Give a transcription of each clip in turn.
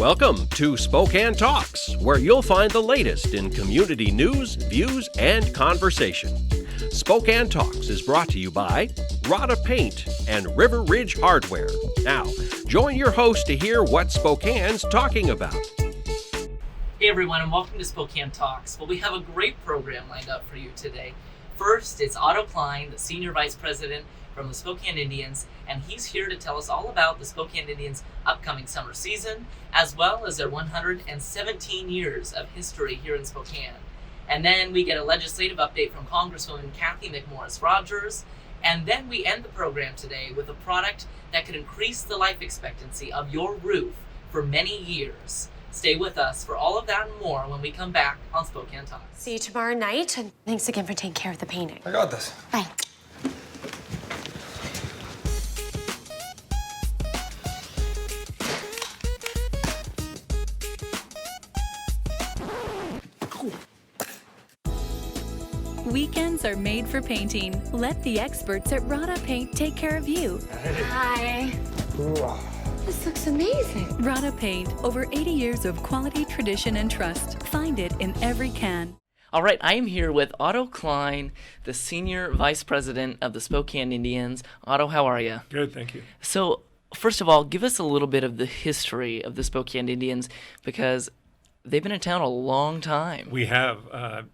Welcome to Spokane Talks, where you'll find the latest in community news, views, and conversation. Spokane Talks is brought to you by Rada Paint and River Ridge Hardware. Now, join your host to hear what Spokane's talking about. Hey everyone, and welcome to Spokane Talks. Well, we have a great program lined up for you today. First, it's Otto Klein, the Senior Vice President from the Spokane Indians, and he's here to tell us all about the Spokane Indians' upcoming summer season, as well as their 117 years of history here in Spokane. And then we get a legislative update from Congresswoman Cathy McMorris Rodgers, and then we end the program today with a product that could increase the life expectancy of your roof for many years. Stay with us for all of that and more when we come back on Spokane Talks. See you tomorrow night, and thanks again for taking care of the painting. I got this. Bye. Weekends are made for painting. Let the experts at Rada Paint take care of you. Hi. This looks amazing. Rada Paint, over 80 years of quality, tradition, and trust. Find it in every can. All right, I am here with Otto Klein, the Senior Vice President of the Spokane Indians. Otto, how are you? Good, thank you. So, first of all, give us a little bit of the history of the Spokane Indians, because they've been in town a long time. We have.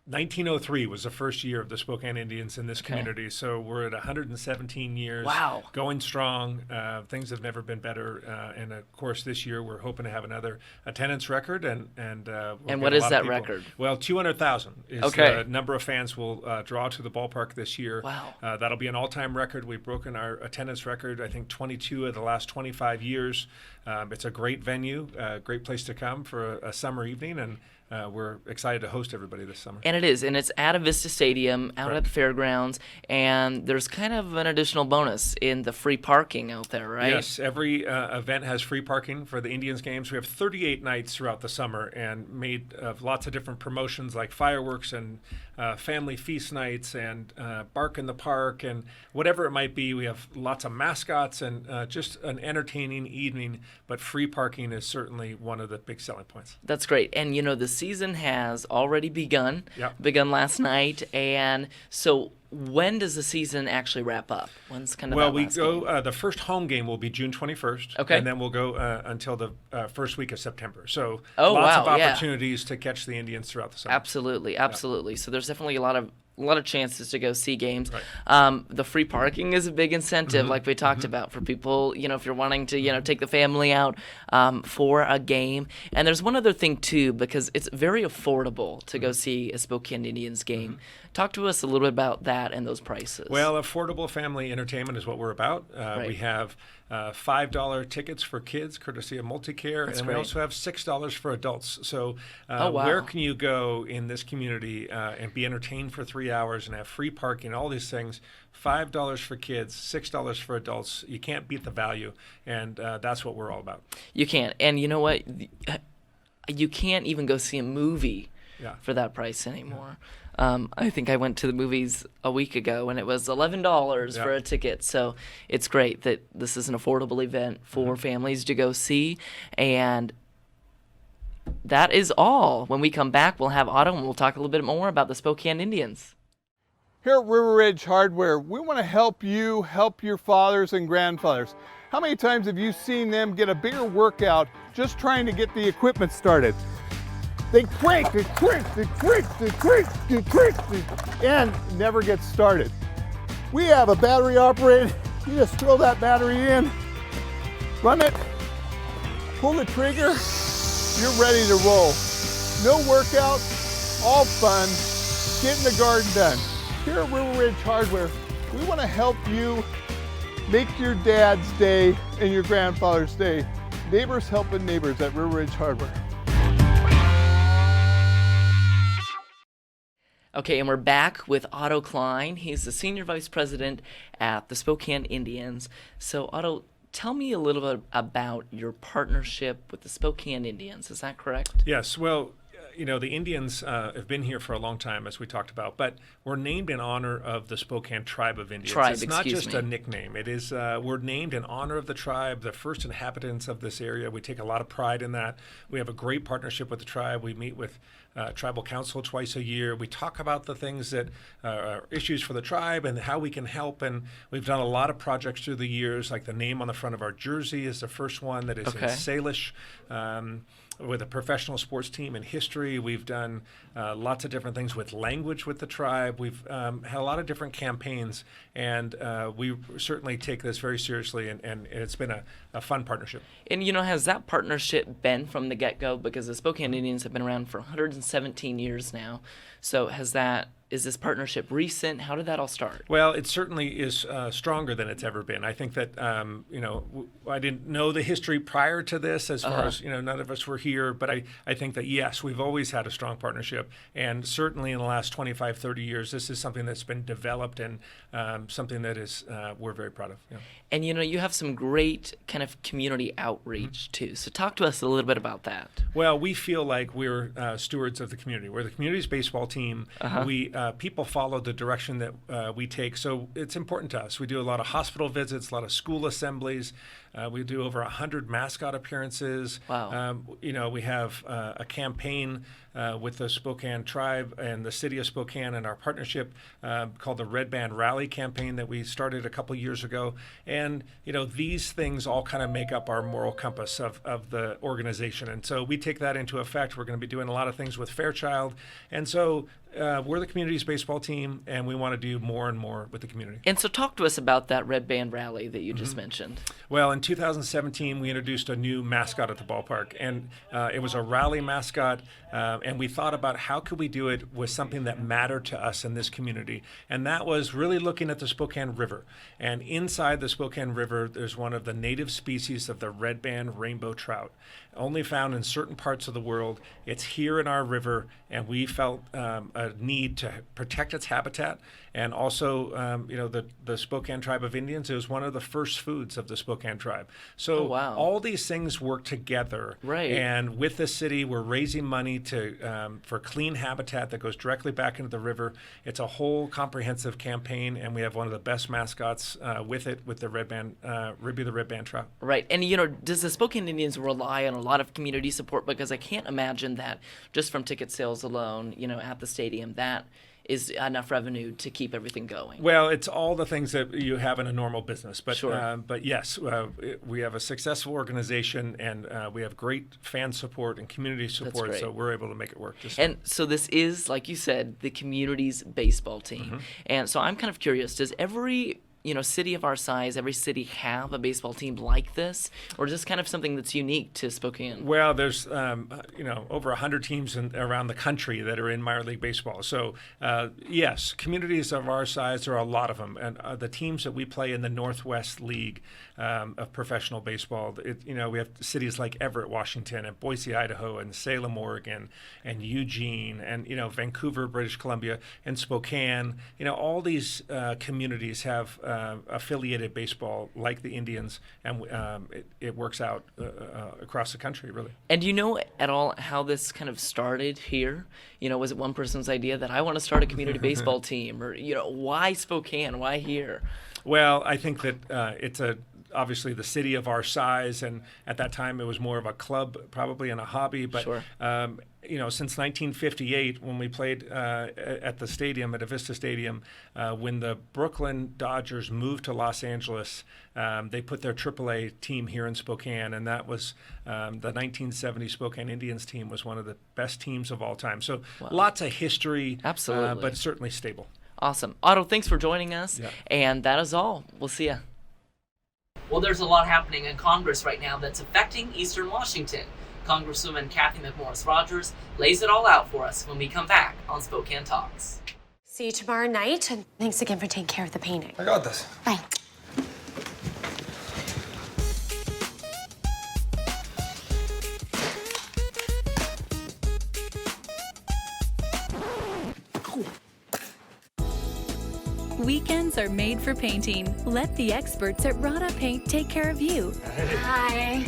1903 was the first year of the Spokane Indians in this community, so we're at 117 years. Wow. Going strong. Things have never been better, and of course this year we're hoping to have another attendance record. And what is that record? Well, 200,000 is the number of fans we'll draw to the ballpark this year. Wow. That'll be an all-time record. We've broken our attendance record, I think 22 of the last 25 years. It's a great venue, a great place to come for a summer evening, and we're excited to host everybody this summer. And it is, and it's at a Vista Stadium out at the fairgrounds, and there's kind of an additional bonus in the free parking out there, right? Yes, every event has free parking for the Indians games. We have 38 nights throughout the summer and made lots of different promotions like fireworks and family feast nights and bark in the park and whatever it might be. We have lots of mascots and just an entertaining evening, but free parking is certainly one of the big selling points. That's great. And, you know, the season has already begun, begun last night. And so when does the season actually wrap up? When's kind of the first home game will be June 21st. Okay. And then we'll go until the first week of September. So lots of opportunities to catch the Indians throughout the summer. Absolutely. So there's definitely a lot of chances to go see games. Right. The free parking is a big incentive, like we talked about, for people, you know, if you're wanting to, take the family out for a game. And there's one other thing, too, because it's very affordable to go see a Spokane Indians game. Talk to us a little bit about that and those prices. Well, affordable family entertainment is what we're about. We have $5 tickets for kids, courtesy of Multicare, and we also have $6 for adults. So where can you go in this community and be entertained for 3 hours and have free parking, all these things? $5 for kids, $6 for adults. You can't beat the value, and that's what we're all about. You can't. And you know what? You can't even go see a movie for that price anymore. I think I went to the movies a week ago, and it was $11 for a ticket. So it's great that this is an affordable event for families to go see. And that is all. When we come back, we'll have Otto, and we'll talk a little bit more about the Spokane Indians. Here at River Ridge Hardware, we want to help you help your fathers and grandfathers. How many times have you seen them get a bigger workout just trying to get the equipment started? They crank, and never get started. We have a battery operated. You just throw that battery in, run it, pull the trigger, you're ready to roll. No workout, all fun, getting the garden done. Here at River Ridge Hardware, we want to help you make your dad's day and your grandfather's day. Neighbors helping neighbors at River Ridge Hardware. Okay, and we're back with Otto Klein. He's the Senior Vice President at the Spokane Indians. So, Otto, tell me a little bit about your partnership with the Spokane Indians. Is that correct? Yes. Well, the Indians have been here for a long time, as we talked about, but we're named in honor of the Spokane tribe of Indians. It's not just a nickname. It is, we're named in honor of the tribe, the first inhabitants of this area. We take a lot of pride in that. We have a great partnership with the tribe. We meet with tribal council twice a year. We talk about the things that are issues for the tribe and how we can help. And we've done a lot of projects through the years, like the name on the front of our jersey is the first one that is in Salish. With a professional sports team in history. We've done lots of different things with language with the tribe. We've had a lot of different campaigns, and we certainly take this very seriously, and it's been a fun partnership. And, has that partnership been from the get-go? Because the Spokane Indians have been around for 117 years now. So is this partnership recent? How did that all start? Well, it certainly is stronger than it's ever been. I think that, I didn't know the history prior to this as far as, none of us were here. But I think that, yes, we've always had a strong partnership. And certainly in the last 25, 30 years, this is something that's been developed and something that is we're very proud of. Yeah. And, you have some great kind of community outreach, too. So talk to us a little bit about that. Well, we feel like we're stewards of the community. We're the community's baseball team. People follow the direction that we take, so it's important to us. We do a lot of hospital visits, a lot of school assemblies. We do over 100 mascot appearances. Wow. We have a campaign with the Spokane tribe and the city of Spokane and our partnership called the Red Band Rally campaign that we started a couple years ago. And, these things all kind of make up our moral compass of the organization. And so we take that into effect. We're going to be doing a lot of things with Fairchild. And so we're the community's baseball team, and we want to do more and more with the community. And so talk to us about that Red Band Rally that you just mentioned. Well, in 2017, we introduced a new mascot at the ballpark, and it was a rally mascot, and we thought about how could we do it with something that mattered to us in this community, and that was really looking at the Spokane River. And inside the Spokane River, there's one of the native species of the red band rainbow trout, only found in certain parts of the world. It's here in our river, and we felt a need to protect its habitat. And also, the Spokane tribe of Indians, it was one of the first foods of the Spokane tribe. So all these things work together. Right. And with the city, we're raising money for clean habitat that goes directly back into the river. It's a whole comprehensive campaign, and we have one of the best mascots with the red band, Ribby the red band trout. Right. And, does the Spokane Indians rely on a lot of community support? Because I can't imagine that just from ticket sales alone, at the stadium, that is enough revenue to keep everything going. Well, it's all the things that you have in a normal business. But sure. But yes, we have a successful organization, and we have great fan support and community support, so we're able to make it work. And so this is, like you said, the community's baseball team. Mm-hmm. And so I'm kind of curious, does every city of our size, every city have a baseball team like this? Or is this kind of something that's unique to Spokane? Well, there's, over 100 teams around the country that are in minor league baseball. So, yes, communities of our size, there are a lot of them. And the teams that we play in the Northwest League of professional baseball, we have cities like Everett, Washington, and Boise, Idaho, and Salem, Oregon, and Eugene, and, Vancouver, British Columbia, and Spokane. All these communities have affiliated baseball like the Indians, and it works out across the country, really. And do you know at all how this kind of started here? Was it one person's idea that I want to start a community baseball team, or why Spokane, why here? Well, I think that it's obviously the city of our size, and at that time it was more of a club probably and a hobby, but sure. Since 1958, when we played at the stadium, at Avista Stadium, when the Brooklyn Dodgers moved to Los Angeles, they put their AAA team here in Spokane, and that was the 1970 Spokane Indians team was one of the best teams of all time. So lots of history, absolutely, but certainly stable. Awesome. Otto, thanks for joining us, and that is all. We'll see ya. Well, there's a lot happening in Congress right now that's affecting Eastern Washington. Congresswoman Cathy McMorris Rodgers lays it all out for us when we come back on Spokane Talks. See you tomorrow night, and thanks again for taking care of the painting. I got this. Bye. Weekends are made for painting. Let the experts at Rada Paint take care of you. Hi.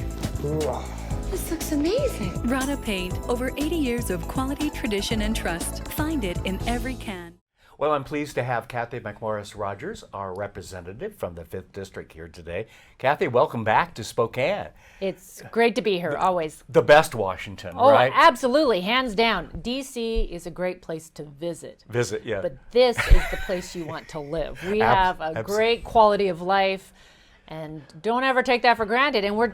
This looks amazing. Rada Paint, over 80 years of quality, tradition, and trust. Find it in every can. Well, I'm pleased to have Cathy McMorris Rodgers, our representative from the 5th District, here today. Cathy, welcome back to Spokane. It's great to be here, always. The best Washington, oh, right? Absolutely, hands down. D.C. is a great place to visit. Visit, yeah. But this is the place you want to live. We have a great quality of life, and don't ever take that for granted. And we're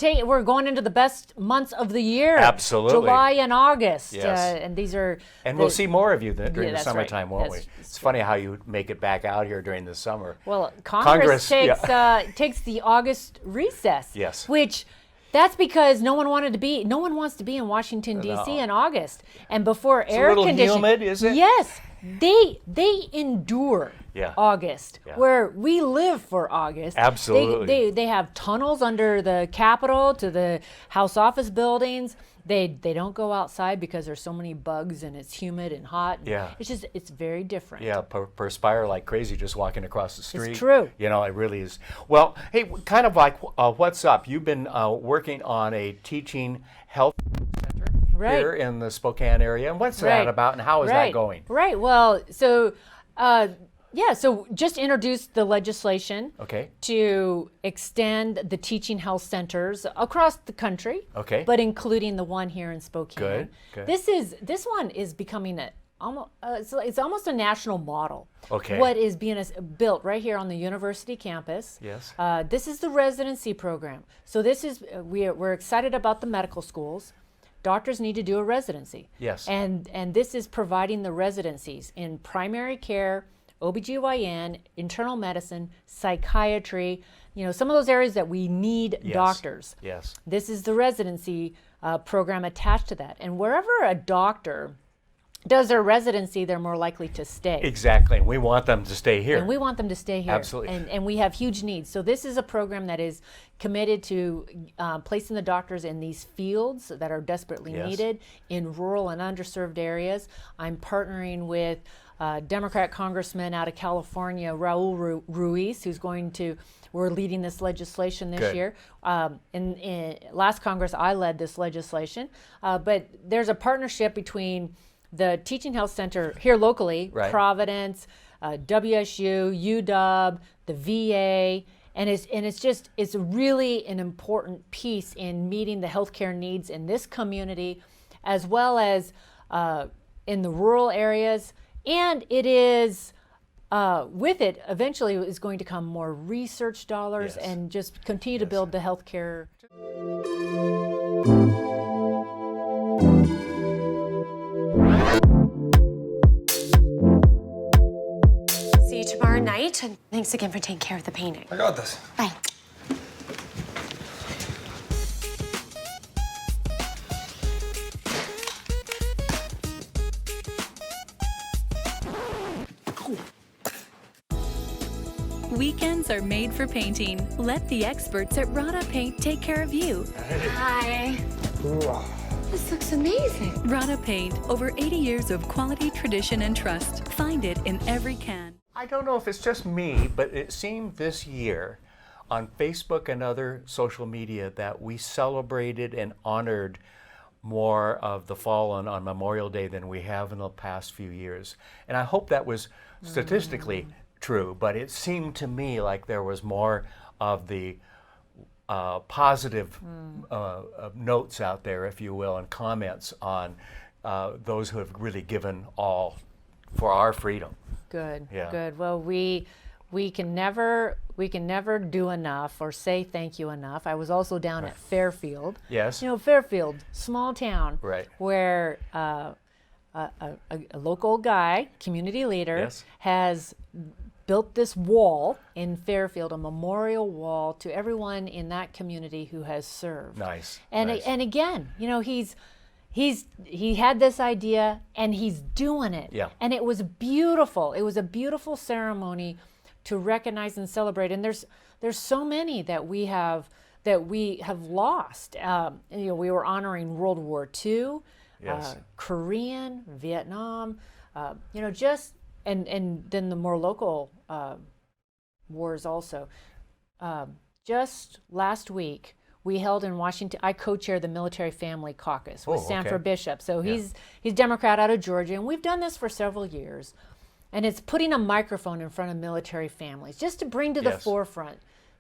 going into the best months of the year. Absolutely. July and August. Yes. And these are... And we'll see more of you during the summertime, right. won't we? It's funny how you make it back out here during the summer. Well, Congress takes the August recess. Yes. Which... That's because no one wants to be in Washington, D.C. in August. And before air conditioning. It's a little humid, is it? Yes. They endure August, where we live for August. Absolutely. They have tunnels under the Capitol to the House office buildings. They don't go outside because there's so many bugs and it's humid and hot. Yeah. It's very different. Yeah, perspire like crazy just walking across the street. It's true. You know, it really is. Well, hey, kind of like what's up? You've been working on a teaching health center here in the Spokane area. And what's that about and how is that going? Right. Well, so so just introduced the legislation to extend the teaching health centers across the country, but including the one here in Spokane. Good. This one is becoming it's almost a national model. Okay. What is being built right here on the university campus. Yes. This is the residency program. So this is we're excited about the medical schools. Doctors need to do a residency. Yes. And this is providing the residencies in primary care, OBGYN, internal medicine, psychiatry, some of those areas that we need doctors. Yes. This is the residency program attached to that. And wherever a doctor does their residency, they're more likely to stay. Exactly. And we want them to stay here. And we want them to stay here. Absolutely. And we have huge needs. So this is a program that is committed to placing the doctors in these fields that are desperately needed in rural and underserved areas. I'm partnering with Democrat Congressman out of California, Raul Ruiz, we're leading this legislation this year. In last Congress, I led this legislation. But there's a partnership between the Teaching Health Center here locally, Providence, WSU, UW, the VA, and it's really an important piece in meeting the healthcare needs in this community, as well as in the rural areas. And it is, with it, eventually is going to come more research dollars and just continue to build the healthcare. See you tomorrow night, and thanks again for taking care of the painting. I got this. Bye. Weekends are made for painting. Let the experts at Rada Paint take care of you. Hi. This looks amazing. Rada Paint, over 80 years of quality, tradition, and trust. Find it in every can. I don't know if it's just me, but it seemed this year on Facebook and other social media that we celebrated and honored more of the fallen on Memorial Day than we have in the past few years. And I hope that was statistically true, but it seemed to me like there was more of the positive notes out there, if you will, and comments on those who have really given all for our freedom. Good. Yeah. Good. Well, we can never do enough or say thank you enough. I was also down at Fairfield. Yes. Fairfield, small town, where a local guy, community leader, has built this wall in Fairfield, a memorial wall to everyone in that community who has served. Nice. And again, he had this idea and he's doing it. Yeah. And it was beautiful. It was a beautiful ceremony to recognize and celebrate. And there's so many that we have lost. We were honoring World War II, Korean, Vietnam, and then the more local wars also. Just last week, we held in Washington. I co-chair the Military Family Caucus with Sanford okay. Bishop. So he's Democrat out of Georgia, and we've done this for several years. And it's putting a microphone in front of military families just to bring to the forefront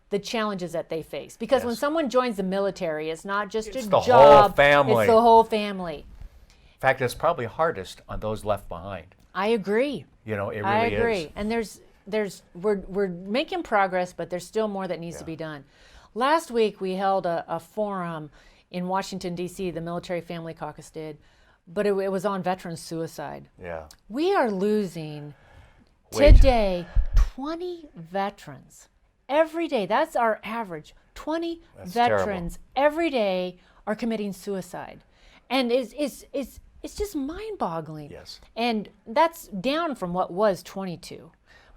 the challenges that they face. Because when someone joins the military, it's not just a the job. Whole family. It's the whole family. In fact, it's probably hardest on those left behind. I agree. You know, it really I agree. is. And we're making progress, but there's still more that needs to be done. Last week we held a forum in Washington, D.C., the Military Family Caucus did, but it was on veteran suicide. Yeah. We are losing today 20 veterans every day. That's our average. 20 That's veterans every day are committing suicide. And it's just mind-boggling. Yes. And that's down from what was 22.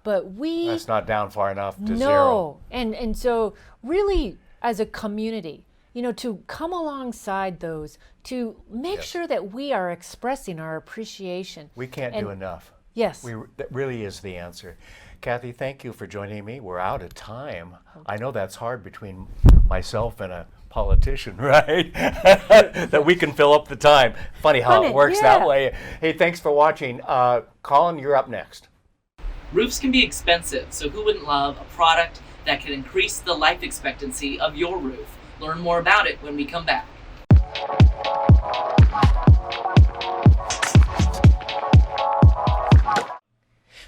But that's not down far enough to zero. No. And so really as a community, you know, to come alongside those, to make sure that we are expressing our appreciation. We can't do enough. Yes. That really is the answer. Kathy, thank you for joining me. We're out of time. I know that's hard between myself and a politician, right? That we can fill up the time. Funny how it works that way. Hey, thanks for watching. Collin, you're up next. Roofs can be expensive, so who wouldn't love a product that can increase the life expectancy of your roof? Learn more about it when we come back.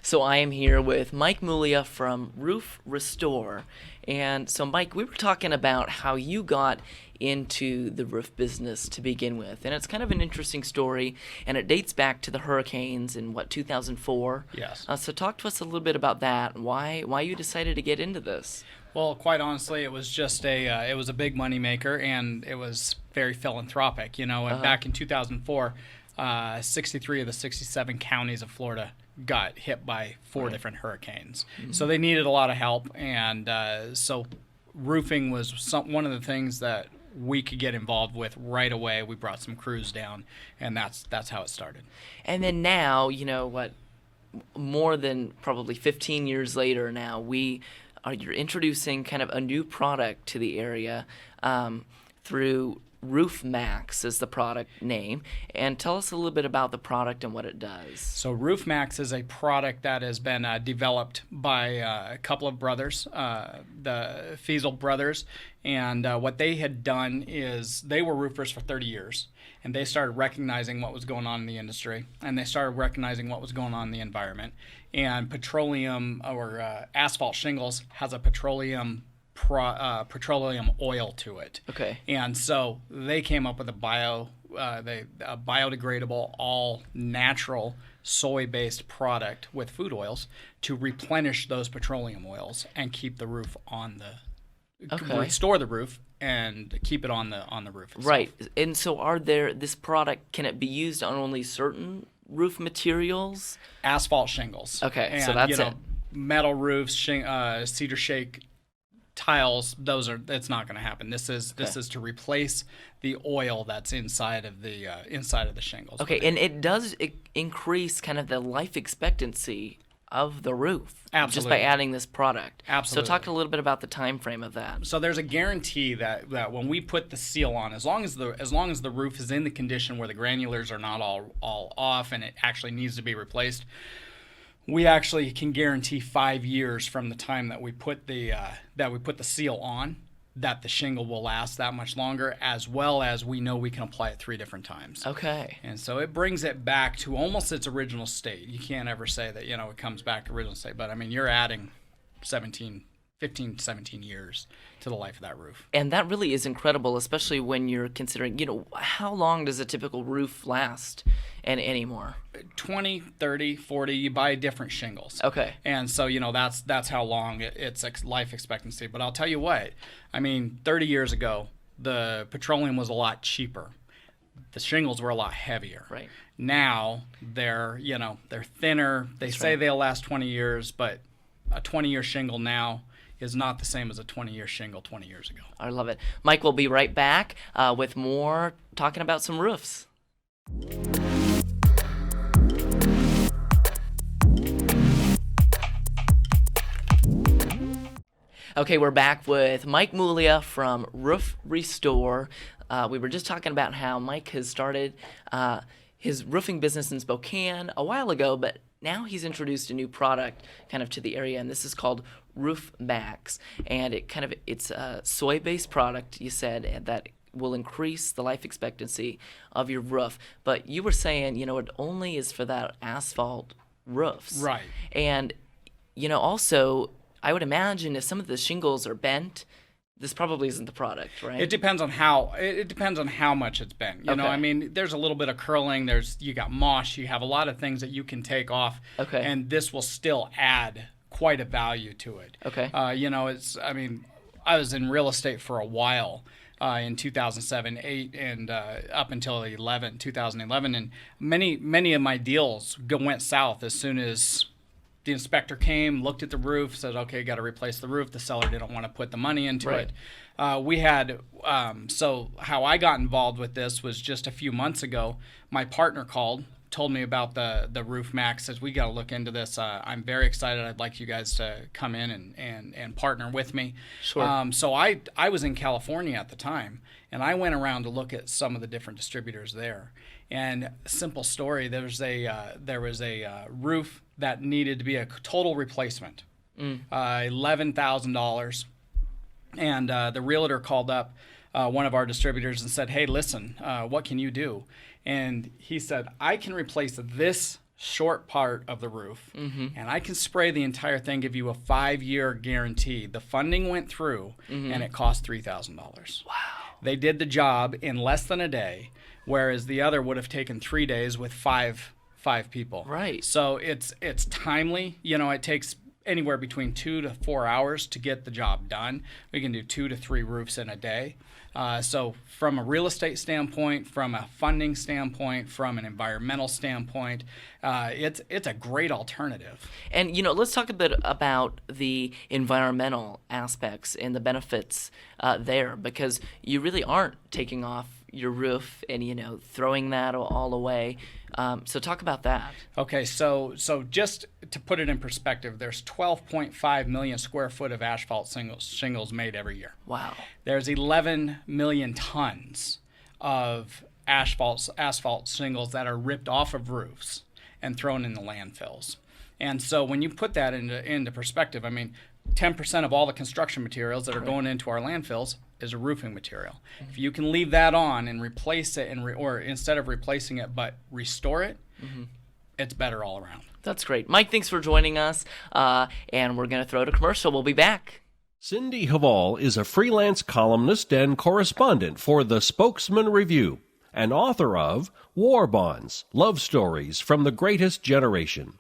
So I am here with Mike Muglia from Roof Restore. And so Mike, we were talking about how you got into the roof business to begin with. And it's kind of an interesting story, and it dates back to the hurricanes in, 2004? Yes. So talk to us a little bit about that, why you decided to get into this. Well, quite honestly, it was just it was a big money maker, and it was very philanthropic. You know, and back in 2004, 63 of the 67 counties of Florida got hit by 4 different hurricanes. Mm-hmm. So they needed a lot of help, and so roofing was one of the things that we could get involved with right away. We brought some crews down, and that's how it started. And then now, you know what, more than probably 15 years later now, you're introducing kind of a new product to the area through Roof Maxx is the product name. And tell us a little bit about the product and what it does. So Roof Maxx is a product that has been developed by a couple of brothers, the Fiesel brothers. And what they had done is they were roofers for 30 years. And they started recognizing what was going on in the industry. And they started recognizing what was going on in the environment. And petroleum or asphalt shingles has a petroleum oil to it. Okay. And so they came up with a biodegradable, all natural soy-based product with food oils to replenish those petroleum oils and keep the roof on the restore the roof and keep it on the roof itself. Right. And so this product, can it be used on only certain roof materials? Asphalt shingles. Okay. And, so that's it. Metal roofs, cedar shake tiles, it's not going to happen. This is to replace the oil that's inside of the shingles. Okay, and it does increase kind of the life expectancy of the roof. Absolutely. Just by adding this product. Absolutely. So talk a little bit about the time frame of that. So there's a guarantee that when we put the seal on, as long as the roof is in the condition where the granulars are not all off and it actually needs to be replaced, we actually can guarantee 5 years from the time that we put the seal on, that the shingle will last that much longer, as well as we know we can apply it 3 different times. Okay. And so it brings it back to almost its original state. You can't ever say that, it comes back to original state, but I mean, you're adding 15, 17 years to the life of that roof. And that really is incredible, especially when you're considering, how long does a typical roof last and anymore? 20, 30, 40, you buy different shingles. Okay. And so, that's how long it's life expectancy. But I'll tell you what, 30 years ago, the petroleum was a lot cheaper. The shingles were a lot heavier. Right. Now, they're thinner. They say they'll last 20 years, but a 20-year shingle now is not the same as a 20-year shingle 20 years ago. I love it. Mike will be right back with more talking about some roofs. Okay, we're back with Mike Muglia from Roof Restore. We were just talking about how Mike has started his roofing business in Spokane a while ago, but now he's introduced a new product kind of to the area, and this is called Roof Maxx. And it's a soy-based product, you said, that will increase the life expectancy of your roof. But you were saying, it only is for that asphalt roofs. Right. And, also, I would imagine if some of the shingles are bent, this probably isn't the product, right? It depends on how much it's bent. You know, I mean, there's a little bit of curling. You got moss. You have a lot of things that you can take off. Okay. And this will still add quite a value to it. Okay. I was in real estate for a while. In 2007, 8, and up until 2011, and many of my deals went south as soon as the inspector came, looked at the roof, said, "Okay, got to replace the roof." The seller didn't want to put the money into it. So how I got involved with this was just a few months ago. My partner called, told me about the Roof Maxx, says, "We got to look into this. I'm very excited. I'd like you guys to come in and partner with me." Sure. So I was in California at the time, and I went around to look at some of the different distributors there. And simple story, there was a roof that needed to be a total replacement, $11,000. And the realtor called up one of our distributors and said, "Hey, listen, what can you do?" And he said, "I can replace this short part of the roof, and I can spray the entire thing, give you a 5-year guarantee." The funding went through, and it cost $3,000. Wow. They did the job in less than a day, whereas the other would have taken 3 days with five people. Right. So it's timely. It takes anywhere between 2 to 4 hours to get the job done. We can do 2 to 3 roofs in a day. So from a real estate standpoint, from a funding standpoint, from an environmental standpoint, it's a great alternative. And, let's talk a bit about the environmental aspects and the benefits there, because you really aren't taking off your roof and, throwing that all away. So talk about that. Okay, so just to put it in perspective, there's 12.5 million square foot of asphalt shingles made every year. Wow. There's 11 million tons of asphalt shingles that are ripped off of roofs and thrown in the landfills. And so when you put that into perspective, 10% of all the construction materials that are going into our landfills is a roofing material. If you can leave that on and replace it, or instead of replacing it, but restore it, it's better all around. That's great. Mike, thanks for joining us, and we're going to throw to commercial. We'll be back. Cindy Haval is a freelance columnist and correspondent for the Spokesman Review, and author of War Bonds, Love Stories from the Greatest Generation.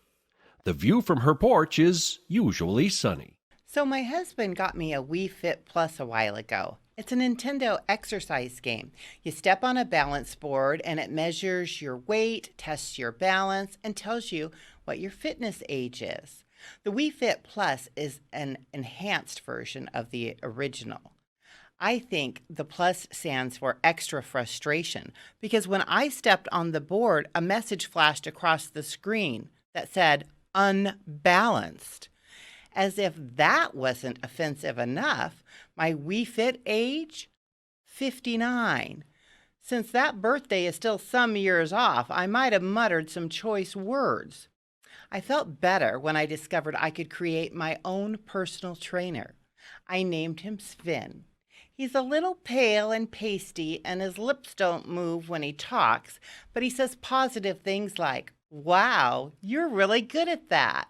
The view from her porch is usually sunny. So my husband got me a Wii Fit Plus a while ago. It's a Nintendo exercise game. You step on a balance board and it measures your weight, tests your balance, and tells you what your fitness age is. The Wii Fit Plus is an enhanced version of the original. I think the plus stands for extra frustration, because when I stepped on the board, a message flashed across the screen that said unbalanced. As if that wasn't offensive enough, my Wii Fit age, 59. Since that birthday is still some years off, I might have muttered some choice words. I felt better when I discovered I could create my own personal trainer. I named him Sven. He's a little pale and pasty, and his lips don't move when he talks, but he says positive things like, "Wow, you're really good at that."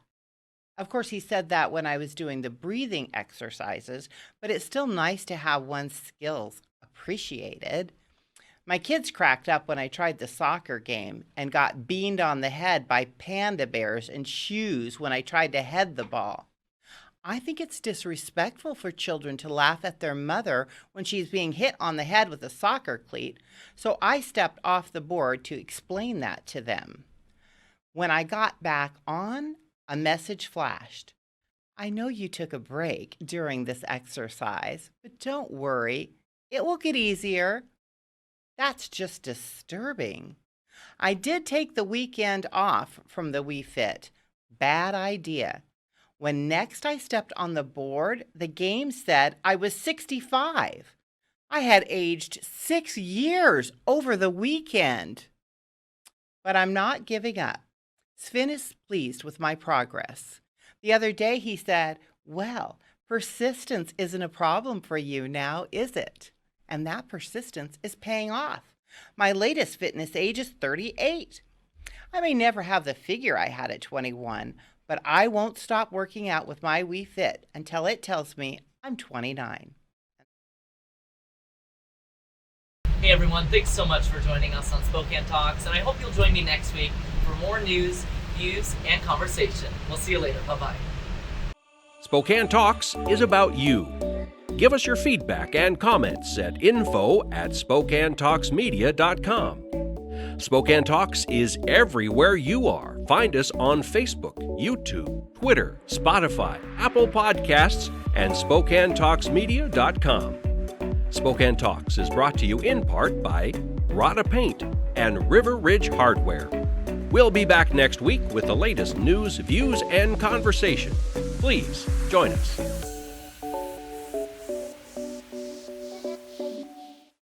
Of course, he said that when I was doing the breathing exercises, but it's still nice to have one's skills appreciated. My kids cracked up when I tried the soccer game and got beamed on the head by panda bears and shoes when I tried to head the ball. I think it's disrespectful for children to laugh at their mother when she's being hit on the head with a soccer cleat, so I stepped off the board to explain that to them. When I got back on, a message flashed. "I know you took a break during this exercise, but don't worry, it will get easier." That's just disturbing. I did take the weekend off from the Wii Fit. Bad idea. When next I stepped on the board, the game said I was 65. I had aged 6 years over the weekend. But I'm not giving up. Sven is pleased with my progress. The other day he said, well, persistence isn't a problem for you now, is it? And that persistence is paying off. My latest fitness age is 38. I may never have the figure I had at 21, but I won't stop working out with my Wii Fit until it tells me I'm 29. Hey everyone, thanks so much for joining us on Spokane Talks, and I hope you'll join me next week for more news, views, and conversation. We'll see you later. Bye-bye. Spokane Talks is about you. Give us your feedback and comments at info@SpokaneTalksMedia.com. Spokane Talks is everywhere you are. Find us on Facebook, YouTube, Twitter, Spotify, Apple Podcasts, and SpokaneTalksMedia.com. Spokane Talks is brought to you in part by Rada Paint and River Ridge Hardware. We'll be back next week with the latest news, views, and conversation. Please join us.